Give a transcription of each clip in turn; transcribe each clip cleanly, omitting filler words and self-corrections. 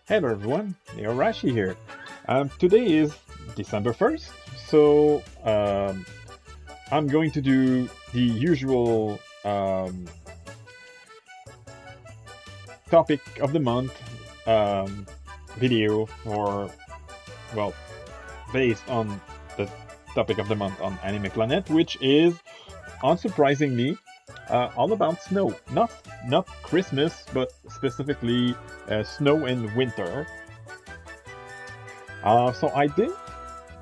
Hello everyone, Neorashi here. Today is December 1st, so I'm going to do the usual topic of the month um, video for, well, based on the topic of the month on Anime Planet, which is, unsurprisingly, all about snow. Not Christmas, but specifically snow and winter. So I didn't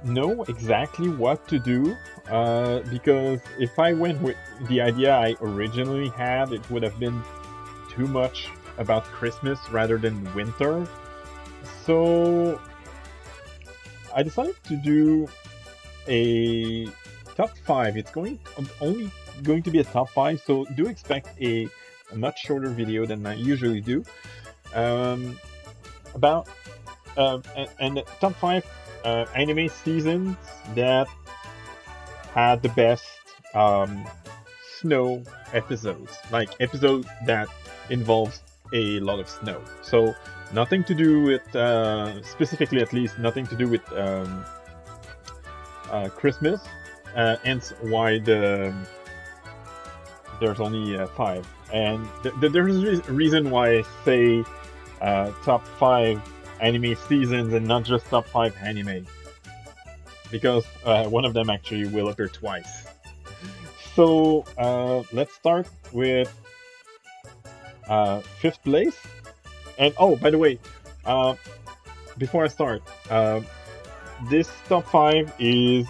know exactly what to do because if I went with the idea I originally had, it would have been too much about Christmas rather than winter. So I decided to do a top five. It's only going to be a top five, so do expect a much shorter video than I usually do. Um, about and the top five anime seasons that had the best um, snow episodes, like episodes that involves a lot of snow. So nothing to do with specifically, at least, nothing to do with Christmas. Hence why there's only five. And there's a reason why I say top five anime seasons and not just top five anime, because one of them actually will appear twice. So let's start with fifth place. And oh, by the way, uh, before I start, this top five is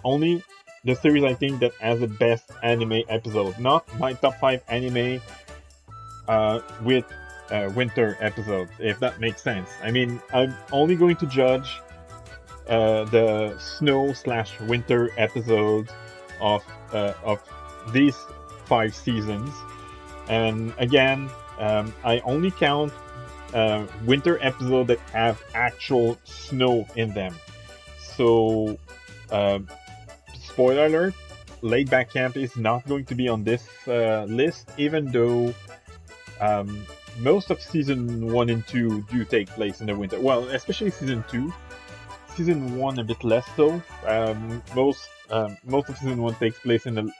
only the series I think that has the best anime episode, not my top five anime with winter episode, if that makes sense. I mean, I'm only going to judge the snow slash winter episodes of these five seasons, and again, I only count winter episodes that have actual snow in them. So. Spoiler alert, Laid Back Camp is not going to be on this list, even though most of season 1 and 2 do take place in the winter. Well, especially season 2. Season 1 a bit less so. Most of season 1 takes place in the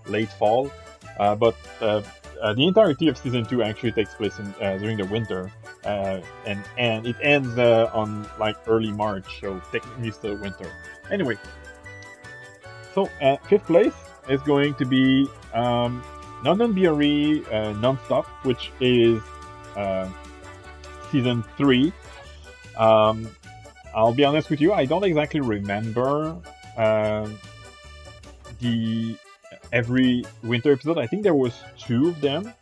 late fall, but the entirety of season 2 actually takes place during the winter, and it ends on like early March, so technically still winter. Anyway. So fifth place is going to be Non-BRE Non-Stop, which is season 3. I'll be honest with you, I don't exactly remember the every winter episode. I think there was 2 of them,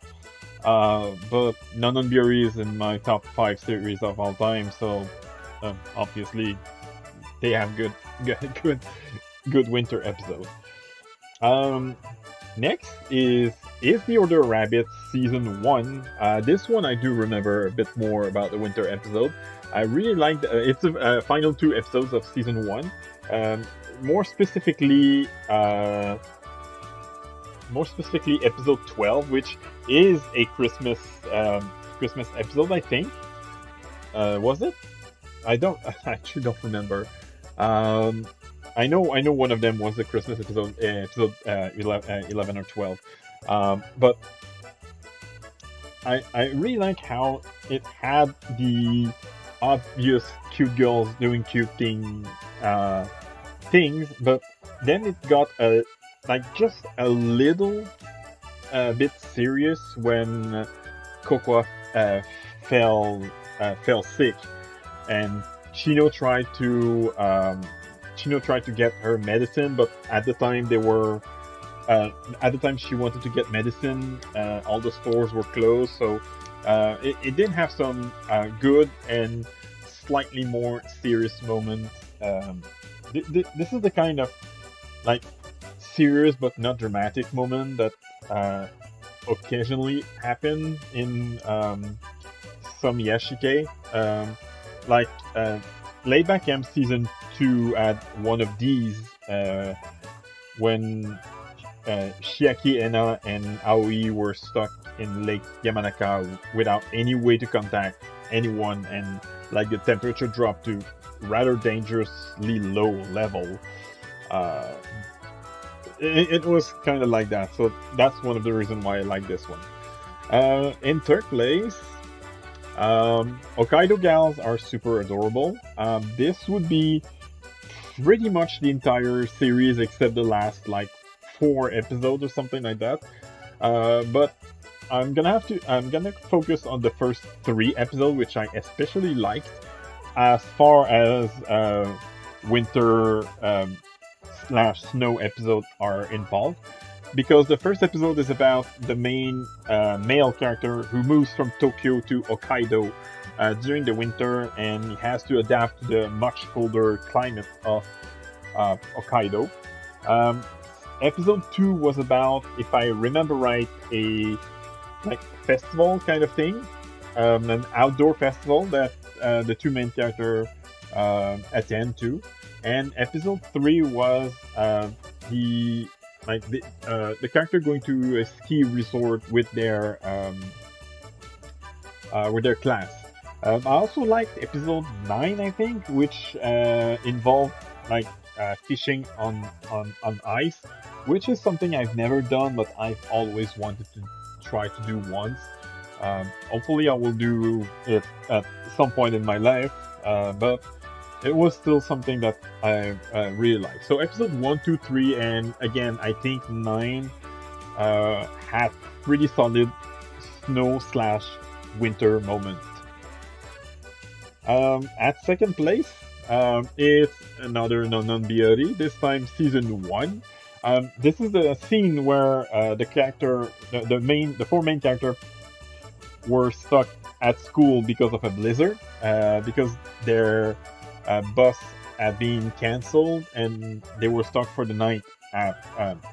but Non-BRE is in my top 5 series of all time, so obviously they have good winter episode. Next is the Order of Rabbit season 1. This one I do remember a bit more about the winter episode. I really liked it's the final 2 episodes of season 1. More specifically episode 12, which is a Christmas episode, I think. Was it? I actually don't remember. I know one of them was the Christmas episode, 11 or 12. But I really like how it had the obvious cute girls doing cute things, but then it got just a little bit serious when Cocoa fell sick, and Chino tried to get her medicine, but at the time she wanted to get medicine, all the stores were closed, so it did have some good and slightly more serious moments. This is the kind of like serious but not dramatic moment that occasionally happen in some Yashike. Like Laid Back Camp season 2 had one of these when Shiaki, Ena, and Aoi were stuck in Lake Yamanaka without any way to contact anyone, and like the temperature dropped to rather dangerously low level. Uh, it was kind of like that, so that's one of the reasons why I like this one. In third place, Hokkaido gals are super adorable. This would be pretty much the entire series except the last like 4 episodes or something like that. But I'm gonna focus on the first 3 episodes, which I especially liked, as far as winter slash snow episodes are involved, because the first episode is about the main male character who moves from Tokyo to Hokkaido during the winter, and he has to adapt to the much colder climate of Hokkaido. Episode 2 was about, if I remember right, a like festival kind of thing, an outdoor festival that the two main characters attend to. And episode 3 was the the character going to a ski resort with their class. I also liked episode 9, I think, which involved like fishing on ice, which is something I've never done, but I've always wanted to try to do once. Hopefully, I will do it at some point in my life, but it was still something that I really like. So episode 1, 2, 3, and again, I think 9 had pretty solid snow slash winter moment. At second place, it's another non-Biori, this time season 1. This is the scene where the character, the 4 main characters were stuck at school because of a blizzard, because their bus had been cancelled and they were stuck for the night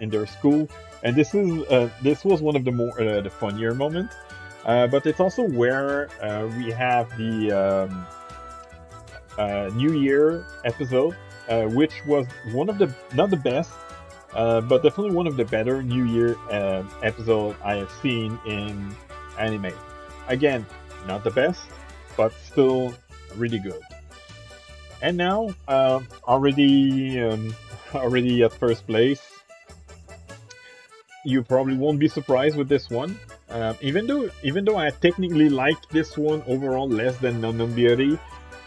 in their school. And this was one of the more the funnier moments, but it's also where we have the New Year episode, which was one of the, not the best, but definitely one of the better New Year episodes I have seen in anime. Again, not the best, but still really good. And now, already at first place, you probably won't be surprised with this one. Even though I technically like this one overall less than Non-Biori,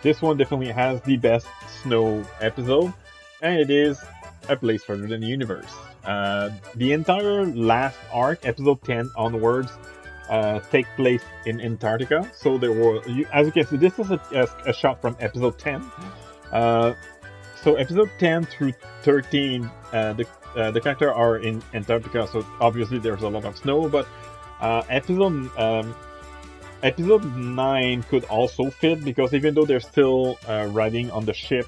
this one definitely has the best snow episode, and it is A Place Further Than the Universe. The entire last arc, episode 10 onwards, take place in Antarctica. So there were, as you can see, this is a shot from episode 10. So episode 10 through 13, the characters are in Antarctica, so obviously there's a lot of snow, but episode 9 could also fit, because even though they're still riding on the ship,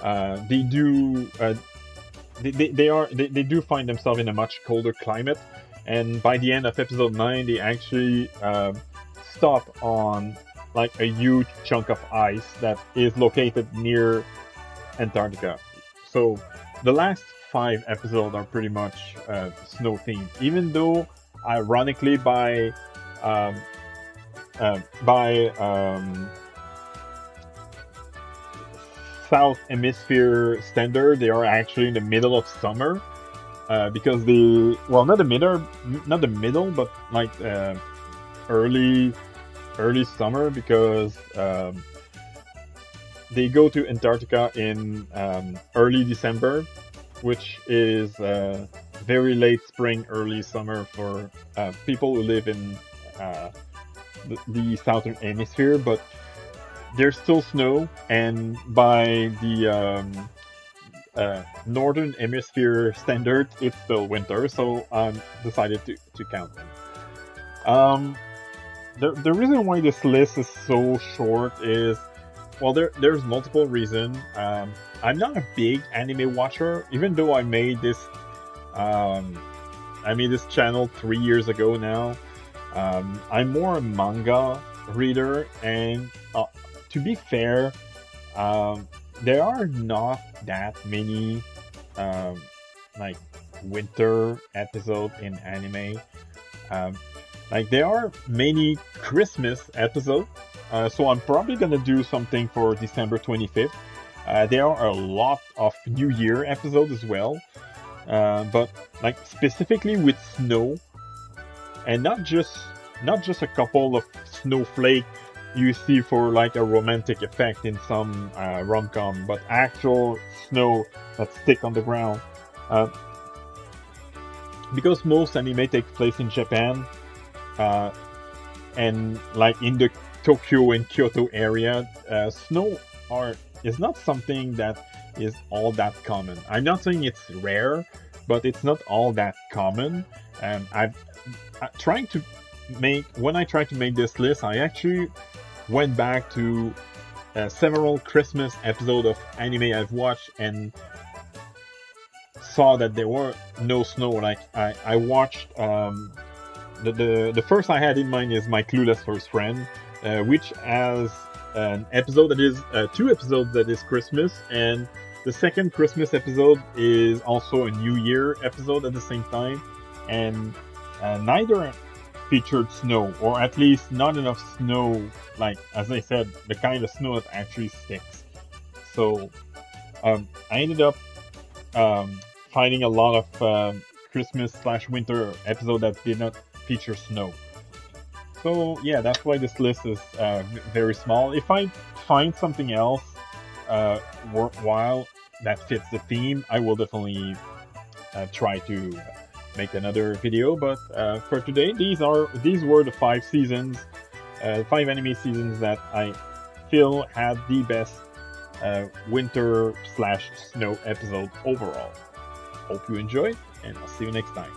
they do find themselves in a much colder climate, and by the end of episode 9 they actually stop on like a huge chunk of ice that is located near Antarctica. So the last 5 episodes are pretty much snow themed, even though ironically by South Hemisphere standard, they are actually in the middle of summer, because not the middle, but like early summer, because they go to Antarctica in early December, which is very late spring, early summer for people who live in the southern hemisphere. But there's still snow, and by the northern hemisphere standard, it's still winter, so I decided to count them. The reason why this list is so short is, well, there's multiple reasons. I'm not a big anime watcher, even though I made this channel 3 years ago now. I'm more a manga reader, and to be fair, there are not that many like winter episodes in anime. Like there are many Christmas episodes, so I'm probably gonna do something for December 25th. There are a lot of New Year episodes as well, but like specifically with snow, and not just a couple of snowflake you see for like a romantic effect in some rom-com, but actual snow that stick on the ground. Uh, because most anime take place in Japan, uh, and like in the Tokyo and Kyoto area, snow are is not something that is all that common. I'm not saying it's rare, but it's not all that common. And I trying to make when I tried to make this list, I actually went back to several Christmas episodes of anime I've watched and saw that there were no snow. Like I watched the first I had in mind is My Clueless First Friend, which has an episode that is two episodes that is Christmas, and the second Christmas episode is also a New Year episode at the same time, and neither featured snow, or at least not enough snow, like as I said, the kind of snow that actually sticks. So I ended up finding a lot of Christmas/winter episode that did not feature snow. So yeah, that's why this list is very small. If I find something else worthwhile that fits the theme, I will definitely try to make another video. But for today, these were the 5 seasons, 5 anime seasons that I feel had the best winter/snow episode overall. Hope you enjoyed, and I'll see you next time.